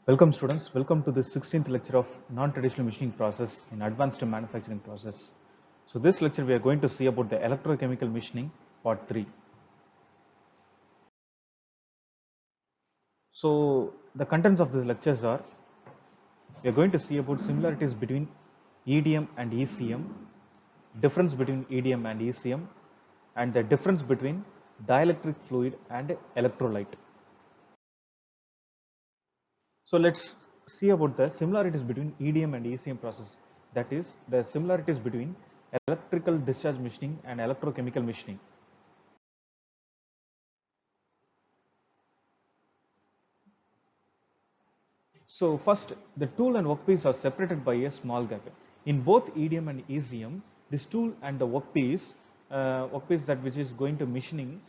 Welcome students, welcome to the 16th lecture of non-traditional machining process in advanced manufacturing process. So this lecture we are going to see about the electrochemical machining part 3. So the contents of these lectures are, we are going to see about similarities between EDM and ECM, difference between EDM and ECM, and the difference between dielectric fluid and electrolyte. So let's see about the similarities between EDM and ECM process. That is the similarities between electrical discharge machining and electrochemical machining. So first, the tool and workpiece are separated by a small gap. In both EDM and ECM, this tool and the workpiece that which is going to machining,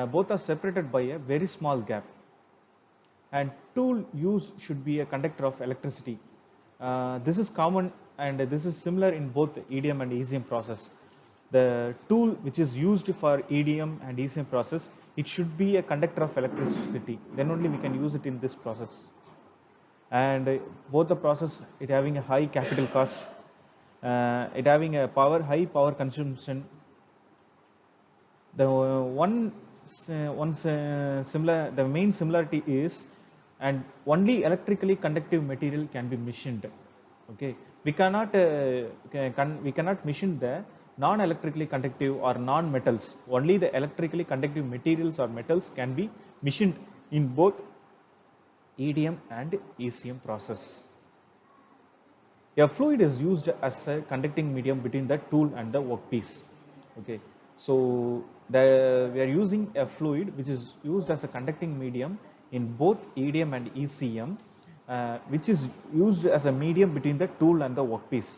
both are separated by a very small gap. And tool use should be a conductor of electricity. This is common and this is similar in both EDM and ECM process. The tool which is used for EDM and ECM process, it should be a conductor of electricity. Then only we can use it in this process. And both the process, it having a high capital cost, it having a high power consumption. The the main similarity is, and only electrically conductive material can be machined. Okay, we cannot machine the non-electrically conductive or non-metals. Only the electrically conductive materials or metals can be machined in both EDM and ECM process. A fluid is used as a conducting medium between the tool and the workpiece. Okay, so we are using a fluid which is used as a conducting medium in both EDM and ECM, which is used as a medium between the tool and the workpiece.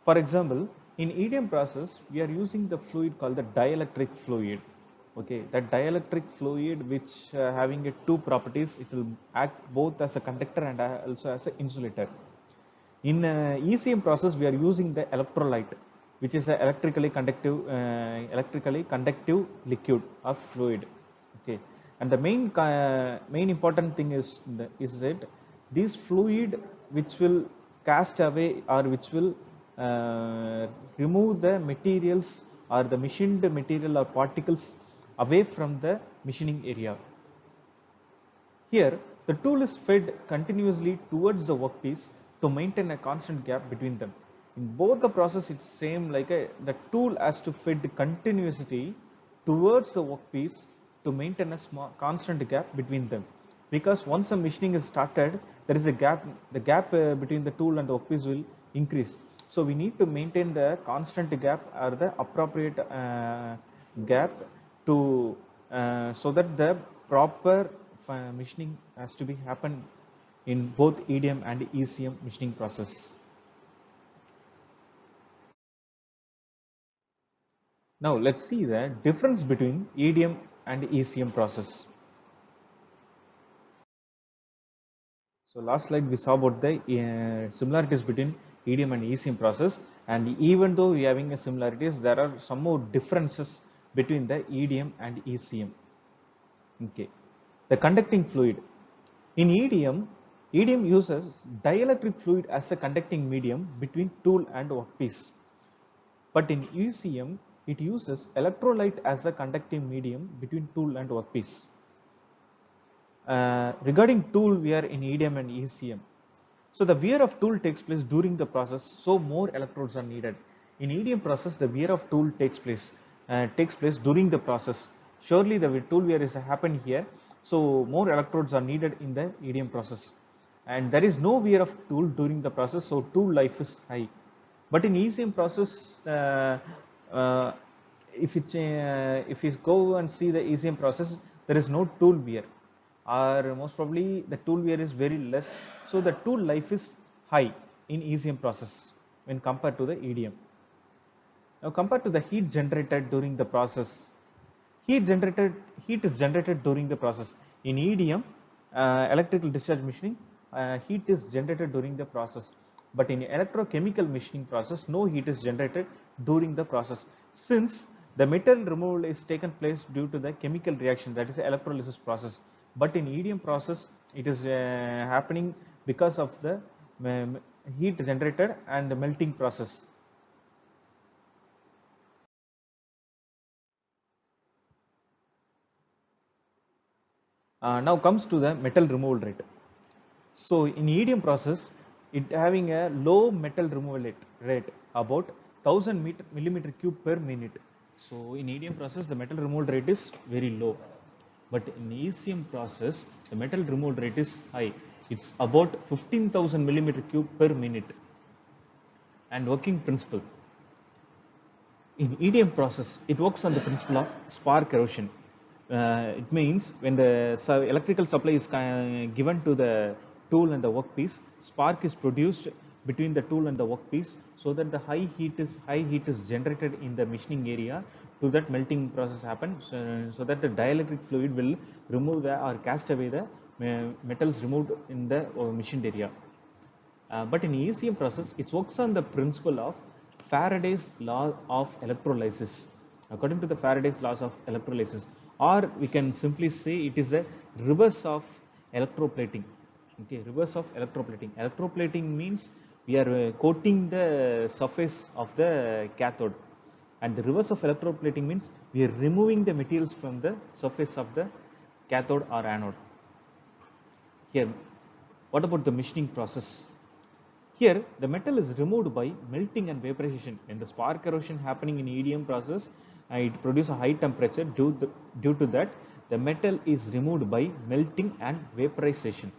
For example, in EDM process, we are using the fluid called the dielectric fluid. Okay, that dielectric fluid which having two properties, it will act both as a conductor and also as an insulator. In ECM process, we are using the electrolyte, which is an electrically conductive liquid or fluid. Okay, and the main important thing is that this fluid which will cast away or which will remove the materials or the machined material or particles away from the machining area. Here, the tool is fed continuously towards the workpiece to maintain a constant gap between them. In both the process, it's same like the tool has to fed continuously towards the workpiece to maintain a small constant gap between them. Because once the machining is started, there is a gap. The gap between the tool and the workpiece will increase. So we need to maintain the constant gap or the appropriate gap to so that the proper machining has to be happen in both EDM and ECM machining process. Now let's see the difference between EDM and ECM process. So last slide we saw about the similarities between EDM and ECM process, and even though we are having a similarities, there are some more differences between the EDM and ECM. Okay, the conducting fluid. In EDM uses dielectric fluid as a conducting medium between tool and workpiece. But in ECM, it uses electrolyte as a conducting medium between tool and workpiece. Regarding tool wear in EDM and ECM. So the wear of tool takes place during the process, so more electrodes are needed. In EDM process, the wear of tool takes place during the process. Surely the tool wear is happen here, so more electrodes are needed in the EDM process. And there is no wear of tool during the process, so tool life is high. But in ECM process, if you go and see the ECM process, there is no tool wear, or most probably the tool wear is very less, so the tool life is high in ECM process when compared to the EDM. Now compared to the heat generated during the process, heat is generated during the process. In EDM, electrical discharge machining, heat is generated during the process. But in electrochemical machining process, no heat is generated during the process, since the metal removal is taken place due to the chemical reaction, that is the electrolysis process. But in EDM process, it is happening because of the heat generated and the melting process. Now comes to the metal removal rate. So in EDM process, it having a low metal removal rate about 1000 millimeter cube per minute. So in EDM process, the metal removal rate is very low. But in ECM process, the metal removal rate is high. It's about 15,000 millimeter cube per minute. And working principle. In EDM process, it works on the principle of spark erosion. It means when the electrical supply is given to the tool and the workpiece, spark is produced between the tool and the workpiece, so that the high heat is generated in the machining area, to that melting process happens, so that the dielectric fluid will remove the or cast away the metals removed in the machined area. But in ECM process, it works on the principle of Faraday's law of electrolysis. According to the Faraday's laws of electrolysis, or we can simply say it is a reverse of electroplating. Okay, reverse of electroplating. Electroplating means we are coating the surface of the cathode, and the reverse of electroplating means we are removing the materials from the surface of the cathode or anode. Here, what about the machining process? Here, the metal is removed by melting and vaporization. When the spark erosion happening in EDM process, it produces a high temperature. Due to that, the metal is removed by melting and vaporization.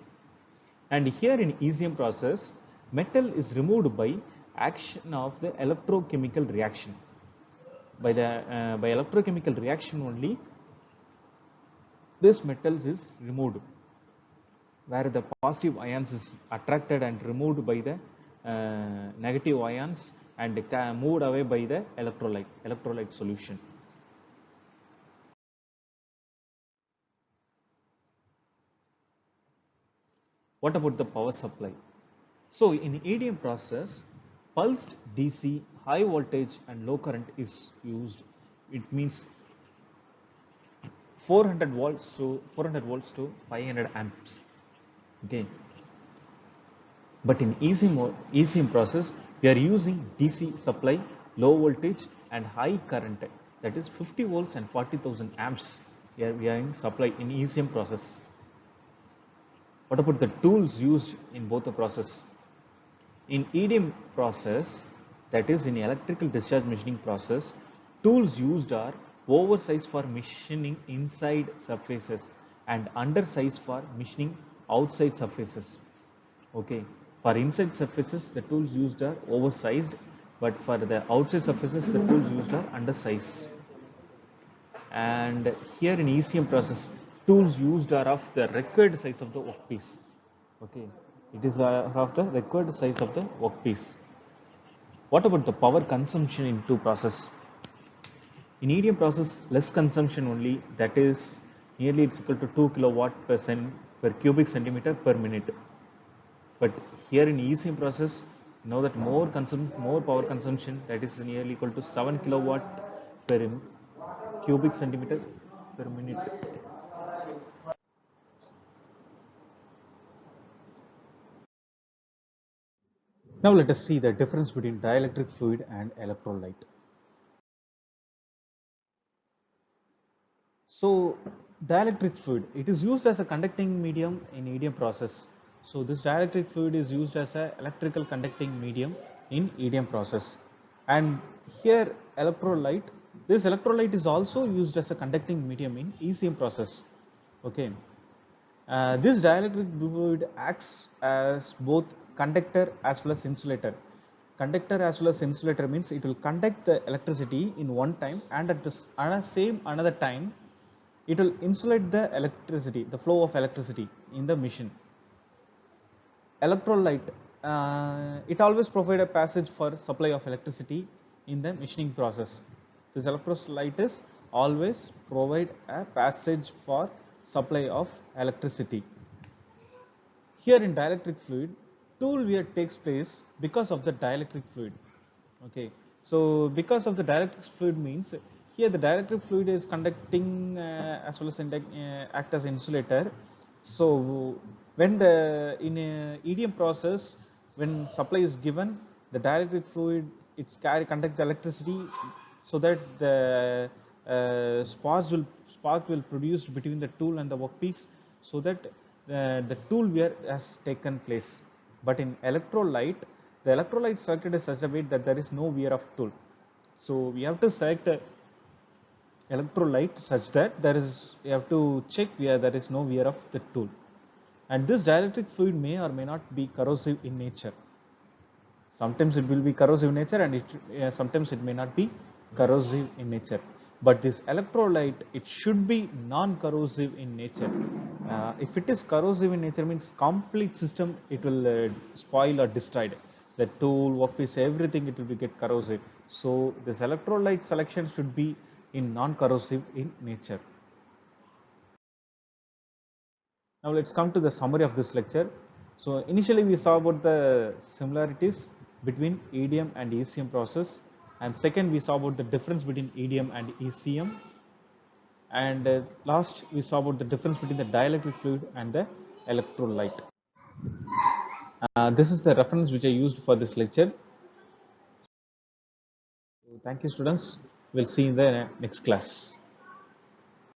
And here in ECM process, metal is removed by action of the electrochemical reaction. By electrochemical reaction only, this metals is removed, where the positive ions is attracted and removed by the negative ions and moved away by the electrolyte solution. What about the power supply? So in EDM process, pulsed DC, high voltage and low current is used. It means 400 volts to 500 amps. Okay. But in ECM process, we are using DC supply, low voltage and high current, that is 50 volts and 40,000 amps. We are in supply in ECM process. What about the tools used in both the process? In EDM process, that is in electrical discharge machining process, tools used are oversized for machining inside surfaces and undersized for machining outside surfaces. Okay, for inside surfaces, the tools used are oversized, but for the outside surfaces, the tools used are undersized. And here in ECM process, tools used are of the required size of the workpiece. Okay, it is of the required size of the workpiece. What about the power consumption in two process? In EDM process, less consumption only, that is nearly it's equal to 2 kilowatt per cubic centimeter per minute. But here in ECM process, know that more power consumption, that is nearly equal to 7 kilowatt per cubic centimeter per minute. Now let us see the difference between dielectric fluid and electrolyte. So dielectric fluid, it is used as a conducting medium in EDM process. So this dielectric fluid is used as an electrical conducting medium in EDM process. And here electrolyte, this electrolyte is also used as a conducting medium in ECM process. Okay. This dielectric fluid acts as both conductor as well as insulator. Conductor as well as insulator means it will conduct the electricity in one time, and at the another time it will insulate the electricity, the flow of electricity in the machine. Electrolyte, it always provide a passage for supply of electricity in the machining process. This electrolyte is always provide a passage for supply of electricity. Here in dielectric fluid, tool wear takes place because of the dielectric fluid. Okay, so because of the dielectric fluid means here the dielectric fluid is conducting as well as act as insulator. So When the in a EDM process, when supply is given, the dielectric fluid it's conduct the electricity, so that the spark will produce between the tool and the workpiece, so that the tool wear has taken place. But in electrolyte, the electrolyte circuit is such a way that there is no wear of tool. So we have to select a electrolyte such that there is, you have to check where there is no wear of the tool. And this dielectric fluid may or may not be corrosive in nature. Sometimes it will be corrosive in nature, and sometimes it may not be corrosive in nature. But this electrolyte, it should be non-corrosive in nature. If it is corrosive in nature, means complete system it will spoil or destroy. The tool, workpiece, everything it will be get corrosive. So this electrolyte selection should be in non-corrosive in nature. Now let's come to the summary of this lecture. So initially we saw about the similarities between EDM and ECM process, and second we saw about the difference between EDM and ECM, and last we saw about the difference between the dielectric fluid and the electrolyte. This is the reference which I used for this lecture. So thank you students. We'll see you in the next class.